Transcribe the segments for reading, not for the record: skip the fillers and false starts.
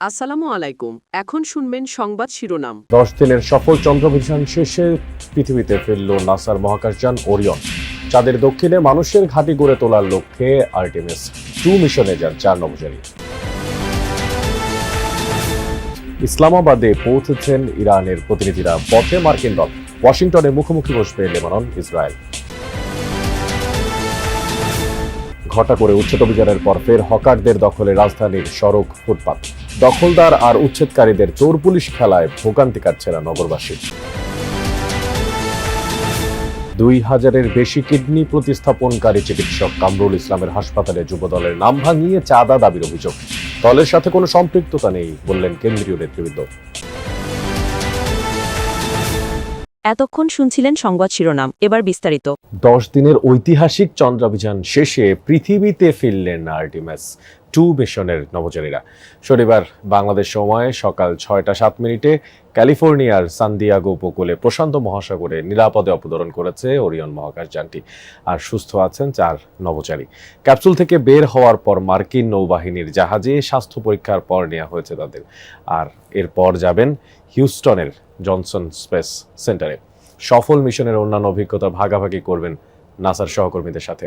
আসসালামু আলাইকুম। এখন শুনবেন সংবাদ শিরোনাম। 10 দিনের সফল চন্দ্রাভিযান শেষে পৃথিবীতে ফিরল নাসার মহাকাশযান ওরিয়ন। চাঁদের দক্ষিণে মানুষের ঘাঁটি গড়ে তোলার লক্ষ্যে আর্টেমিস 2 মিশনে যান 4 নভোচারী। ইসলামাবাদে পৌঁছেছেন ইরানের প্রতিনিধিরা, পথে মার্কিন দল। ওয়াশিংটনে মুখোমুখি বসবে লেবানন ইসরায়েল। ঘটা করে উচ্ছেদ অভিযানের পর ফের হকারদের দখলে রাজধানীর সড়ক ফুটপাত। দখলদার আর উচ্ছেদকারীদের চোর পুলিশ খেলায় ভোগান্তি কাটছে না নগরবাসী। 2000-এর বেশি কিডনি প্রতিস্থাপনকারী চিকিৎসক কামরুল ইসলামের হাসপাতালে যুবদলের নাম ভাঙিয়ে চাঁদা দাবির অভিযোগ। দলের সাথে কোনো সম্পৃক্ততা নেই বললেন কেন্দ্রীয় নেতৃবৃন্দ। এতক্ষণ শুনছিলেন সংবাদ শিরোনাম, এবার বিস্তারিত। 10 দিনের ঐতিহাসিক চন্দ্রাভিযান শেষে পৃথিবীতে ফিরলেন আর্টেমিস 2 মিশনের নভোচারীরা। শনিবার বাংলাদেশ সময় সকাল 6টা 7 মিনিটে ক্যালিফোর্নিয়ার সান দিয়েগো উপকূলে প্রশান্ত মহাসাগরে নিরাপদে অবতরণ করেছে ওরিয়ন মহাকাশযানটি। আর সুস্থ আছেন 4 নভোচারী। ক্যাপসুল থেকে বের হওয়ার পর মার্কিন নৌবাহিনীর জাহাজে স্বাস্থ্য পরীক্ষার পর নেওয়া হয়েছে তাদের। আর এরপর যাবেন হিউস্টনের জনসন স্পেস সেন্টারে। সফল মিশনের অন্যান্য অভিজ্ঞতা ভাগাভাগি করবেন নাসার সহকর্মীদের সাথে।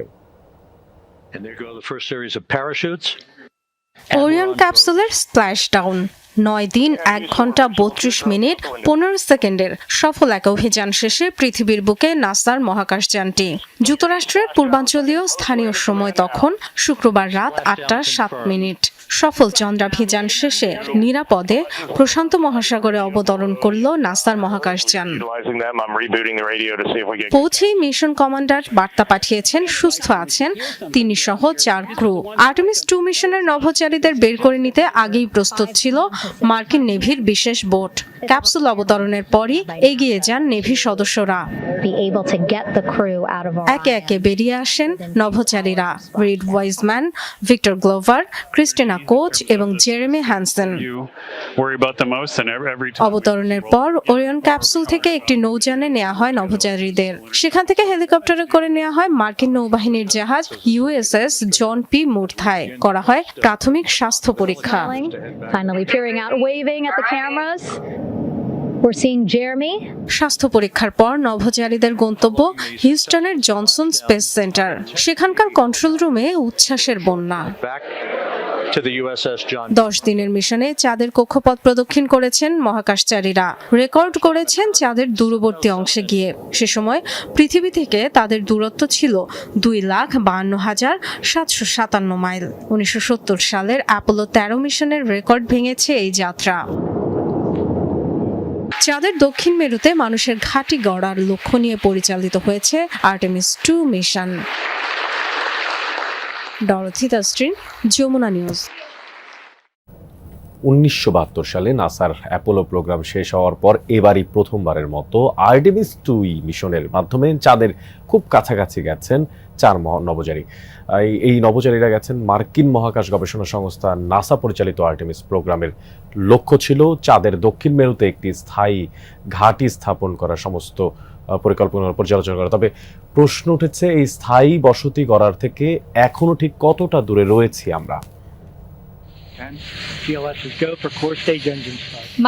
Orion ক্যাপসুলের splash down. 9 দিন 1 ঘন্টা 32 মিনিট 15 সেকেন্ডের সফল এক অভিযান শেষে পৃথিবীর বুকে নাসার মহাকাশযানটি। যুক্তরাষ্ট্রের পূর্বাঞ্চলীয় স্থানীয় সময় তখন শুক্রবার রাত 8টা 7 মিনিট। সফল চন্দ্রাভিযান শেষে নিরাপদে প্রশান্ত মহাসাগরে অবতরণ করল নাসার মহাকাশযান। পৌঁছেই মিশন কমান্ডার বার্তা পাঠিয়েছেন সুস্থ আছেন তিনি সহ 4 ক্রু। আর্টেমিস 2 মিশনের নভোচারীদের বের করে নিতে আগেই প্রস্তুত ছিল মার্কিন নেভির বিশেষ বোট। ক্যাপসুল অবতরণের পরই এগিয়ে যান নেভি সদস্যরা। একে একে বেরিয়ে আসেন নভোচারীরা Reid Wiseman, Victor Glover, Christina Koch এবং জেরেমি হ্যানসেন। অবতরণের পর ওরিয়ন ক্যাপসুল থেকে একটি নৌযানে নেওয়া হয় নভোচারীদের। সেখান থেকে হেলিকপ্টারে করে নেওয়া হয় মার্কিন নৌবাহিনীর জাহাজ ইউএসএস জন পি মুরথায়। করা হয় প্রাথমিক স্বাস্থ্য পরীক্ষা। স্বাস্থ্য পরীক্ষার পর নভোচারীদের গন্তব্য হিউস্টনের জনসন স্পেস সেন্টার। সেখানকার কন্ট্রোল রুমে উচ্ছ্বাসের বন্যা। 10 দিনের মিশনে চাঁদের কক্ষপথ প্রদক্ষিণ করেছেন মহাকাশচারীরা। রেকর্ড করেছেন চাঁদের দূরবর্তী অংশে গিয়ে। সে সময় পৃথিবী থেকে তাদের দূরত্ব ছিল 2,52,757 মাইল। 1970 সালের অ্যাপোলো 13 মিশনের রেকর্ড ভেঙেছে এই যাত্রা। চাঁদের দক্ষিণ মেরুতে মানুষের ঘাঁটি গড়ার লক্ষ্য নিয়ে পরিচালিত হয়েছে আর্টেমিস 2 মিশন। ডরথি দাস্ট্রিন, যমুনা নিউজ। 1972 সালে নাসার অ্যাপোলো প্রোগ্রাম শেষ হওয়ার পর এবারই প্রথমবারের মতো আর্টেমিস 2 মিশনের মাধ্যমে চাঁদের খুব কাছাকাছি গেছেন 4 নভোচারী। এই নভোচারীরা গেছেন মার্কিন মহাকাশ গবেষণা সংস্থা নাসা পরিচালিত আর্টেমিস প্রোগ্রামের। লক্ষ্য ছিল চাঁদের দক্ষিণ মেরুতে একটি স্থায়ী ঘাঁটি স্থাপন করা, সমস্ত পরিকল্পনার পর্যালোচনা করা। তবে প্রশ্ন উঠেছে, এই স্থায়ী বসতি গড়ার থেকে এখনো ঠিক কতটা দূরে রয়েছি আমরা?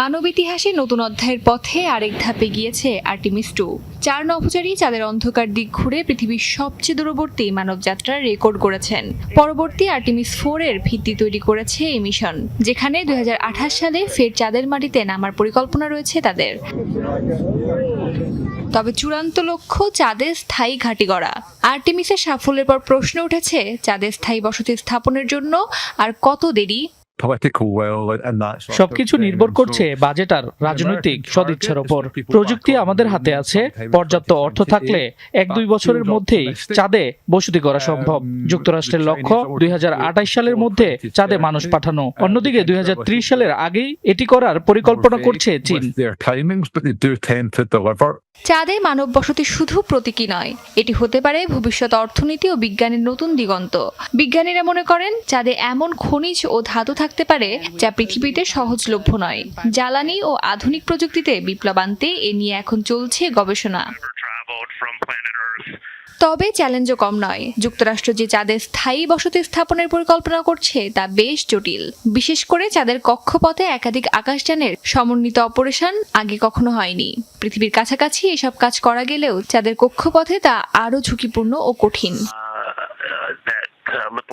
মানব ইতিহাসে নতুন অধ্যায়ের পথে আরেক ধাপে গিয়েছে আর্টেমিস 2। 4 নভোচারী চাঁদের অন্ধকার দিক ঘুরে পৃথিবীর সবচেয়ে দূরবর্তী মানব যাত্রার রেকর্ড করেছেন। পরবর্তী আর্টেমিস 4 এর ভিত্তি তৈরি করেছে এই মিশন, যেখানে 2028 সালে ফের চাঁদের মাটিতে নামার পরিকল্পনা রয়েছে তাদের। তবে চূড়ান্ত লক্ষ্য চাঁদের স্থায়ী ঘাঁটি গড়া। আর্টেমিসের সাফল্যের পর প্রশ্ন উঠেছে, চাঁদের স্থায়ী বসতি স্থাপনের জন্য আর কত দেরি? সবকিছু নির্ভর করছে বাজেট আর রাজনৈতিক সদিচ্ছার উপর। প্রযুক্তি আমাদের হাতে আছে, পর্যাপ্ত অর্থ থাকলে 1-2 বছরের মধ্যেই চাঁদে বসতি করা সম্ভব। যুক্তরাষ্ট্রের লক্ষ্য 2028 সালের মধ্যে চাঁদে মানুষ পাঠানো। অন্যদিকে 2030 সালের আগেই এটি করার পরিকল্পনা করছে চীন। চাঁদে মানব বসতি শুধু প্রতীকী নয়, এটি হতে পারে ভবিষ্যৎ অর্থনীতি ও বিজ্ঞানের নতুন দিগন্ত। বিজ্ঞানীরা মনে করেন চাঁদে এমন খনিজ ও ধাতু থাকতে পারে যা পৃথিবীতে সহজলভ্য নয়। জ্বালানি ও আধুনিক প্রযুক্তিতে বিপ্লব আনতে এ নিয়ে এখন চলছে গবেষণা। তবে চ্যালেঞ্জও কম নয়। যুক্তরাষ্ট্র যে চাঁদে স্থায়ী বসতি স্থাপনের পরিকল্পনা করছে তা বেশ জটিল। বিশেষ করে চাঁদের কক্ষপথে একাধিক আকাশযানের সমন্বিত অপারেশন আগে কখনো হয়নি। পৃথিবীর কাছাকাছি এসব কাজ করা গেলেও চাঁদের কক্ষপথে তা আরও ঝুঁকিপূর্ণ ও কঠিন।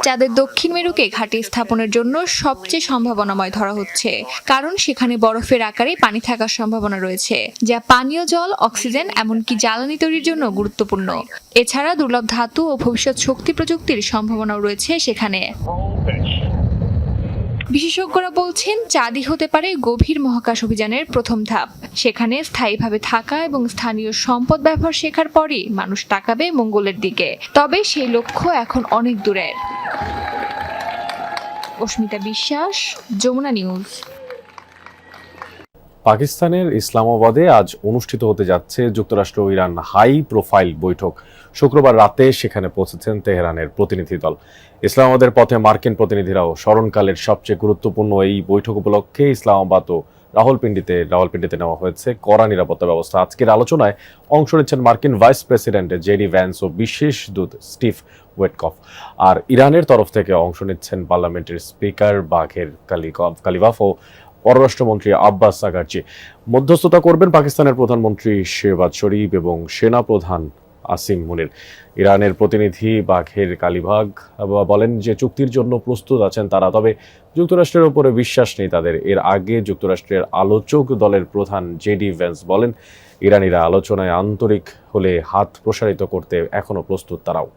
চাঁদের দক্ষিণ মেরুকে ঘাঁটি স্থাপনের জন্য সবচেয়ে সম্ভাবনাময় ধরা হচ্ছে, কারণ সেখানে বরফের আকারে পানি থাকার সম্ভাবনা রয়েছে, যা পানীয় জল, অক্সিজেন এমনকি জ্বালানি তৈরির জন্য গুরুত্বপূর্ণ। এছাড়া দুর্লভ ধাতু ও ভবিষ্যৎ শক্তি প্রযুক্তির সম্ভাবনাও রয়েছে সেখানে। বিশেষজ্ঞরা বলছেন চাঁদই হতে পারে গভীর মহাকাশ অভিযানের প্রথম ধাপ। সেখানে স্থায়ীভাবে থাকা এবং স্থানীয় সম্পদ ব্যবহার শেখার পরই মানুষ তাকাবে মঙ্গলের দিকে। তবে সেই লক্ষ্য এখন অনেক দূরের। অস্মিতা বিশ্বাস, যমুনা নিউজ। পাকিস্তানের ইসলামাবাদে আজ অনুষ্ঠিত হতে যাচ্ছে যুক্তরাষ্ট্র ও ইরান হাই প্রোফাইল বৈঠক। শুক্রবার রাতে সেখানে পৌঁছেছেন তেহরানের প্রতিনিধি দল। ইসলামাবাদের পথে মার্কিন প্রতিনিধিরাও স্মরণকালের সবচেয়ে গুরুত্বপূর্ণ এই বৈঠক উপলক্ষে ইসলামাবাদ ও রাওয়ালপিন্ডিতে নেওয়া হয়েছে কড়া নিরাপত্তা ব্যবস্থা। আজকের আলোচনায় অংশ নিচ্ছেন মার্কিন ভাইস প্রেসিডেন্ট জেডি ভ্যান্স ও বিশেষ দূত স্টিভ ওয়েটকফ। আর ইরানের তরফ থেকে অংশ নিচ্ছেন পার্লামেন্টের স্পিকার বাঘের কালিবাফ ও পররাষ্ট্রমন্ত্রী আব্বাস আগারচি। মধ্যস্থতা করবেন পাকিস্তানের প্রধানমন্ত্রী শেহবাজ শরীফ এবং সেনাপ্রধান আসিম মুনির। ইরানের প্রতিনিধি বাঘের কালিবাগ বলেন যে চুক্তির জন্য প্রস্তুত আছেন তারা, তবে যুক্তরাষ্ট্রের উপরে বিশ্বাস নেই তাদের। এর আগে যুক্তরাষ্ট্রের আলোচক দলের প্রধান জেডি ভ্যান্স বলেন ইরানিরা আলোচনায় আন্তরিক হলে হাত প্রসারিত করতে এখনো প্রস্তুত তারাও।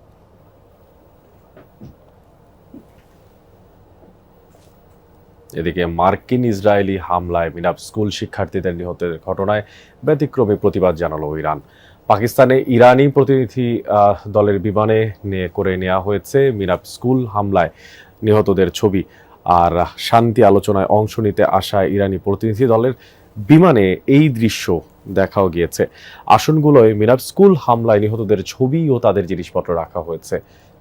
এদিকে মার্কিন ইসরায়েলি হামলায় মিনাব স্কুল শিক্ষার্থীদের নিহতের ঘটনায় ব্যতিক্রমী প্রতিবাদ জানালো ইরান। পাকিস্তানে ইরানি প্রতিনিধি দলের বিমানে করে নেওয়া হয়েছে মিনাব স্কুল হামলায় নিহতদের ছবি। আর শান্তি আলোচনায় অংশ নিতে আসা ইরানি প্রতিনিধি দলের বিমানে এই দৃশ্য দেখাও গিয়েছে। আসনগুলোয় মিনাব স্কুল হামলায় নিহতদের ছবি ও তাদের জিনিসপত্র রাখা হয়েছে।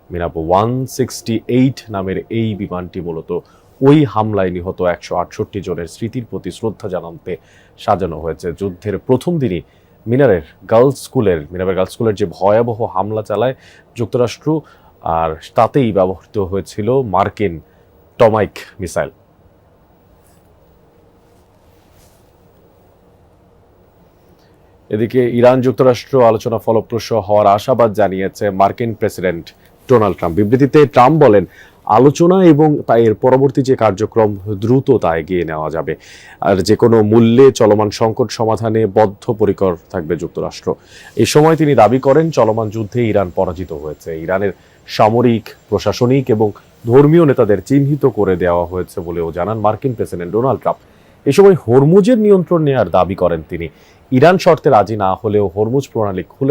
মিনাব 168 নামের এই বিমানটি মূলত ওই হামলায় নিহত 168 জনের স্মৃতির প্রতি শ্রদ্ধা জানাতে সাজানো হয়েছে। যুদ্ধের প্রথম দিনই মিনাবের গার্লস স্কুলের যে ভয়াবহ হামলা চালায় যুক্তরাষ্ট্র, আর তাতেই ব্যবহৃত হয়েছিল মার্কিন টমাইক মিসাইল। এদিকে ইরান যুক্তরাষ্ট্র আলোচনা ফলপ্রসূ হওয়ার আশাবাদ জানিয়েছে মার্কিন প্রেসিডেন্ট ডোনাল্ড ট্রাম্প। বিবৃতিতে ট্রাম্প বলেন আলোচনা এবং এর পরবর্তী যে কার্যক্রম দ্রুত তা এগিয়ে নেওয়া যাবে, আর যে কোনো মূল্যে চলমান সংকট সমাধানে বদ্ধপরিকর থাকবে যুক্তরাষ্ট্র। এই সময় তিনি দাবি করেন চলমান যুদ্ধে ইরান পরাজিত হয়েছে। ইরানের সামরিক, প্রশাসনিক এবং ধর্মীয় নেতাদের চিহ্নিত করে দেওয়া হয়েছে বলেও জানান মার্কিন প্রেসিডেন্ট ডোনাল্ড ট্রাম্প। এ সময় হরমুজের নিয়ন্ত্রণ নেওয়ার দাবি করেন তিনি। ইরান শর্তে রাজি না হলেও হরমুজ প্রণালী খুলে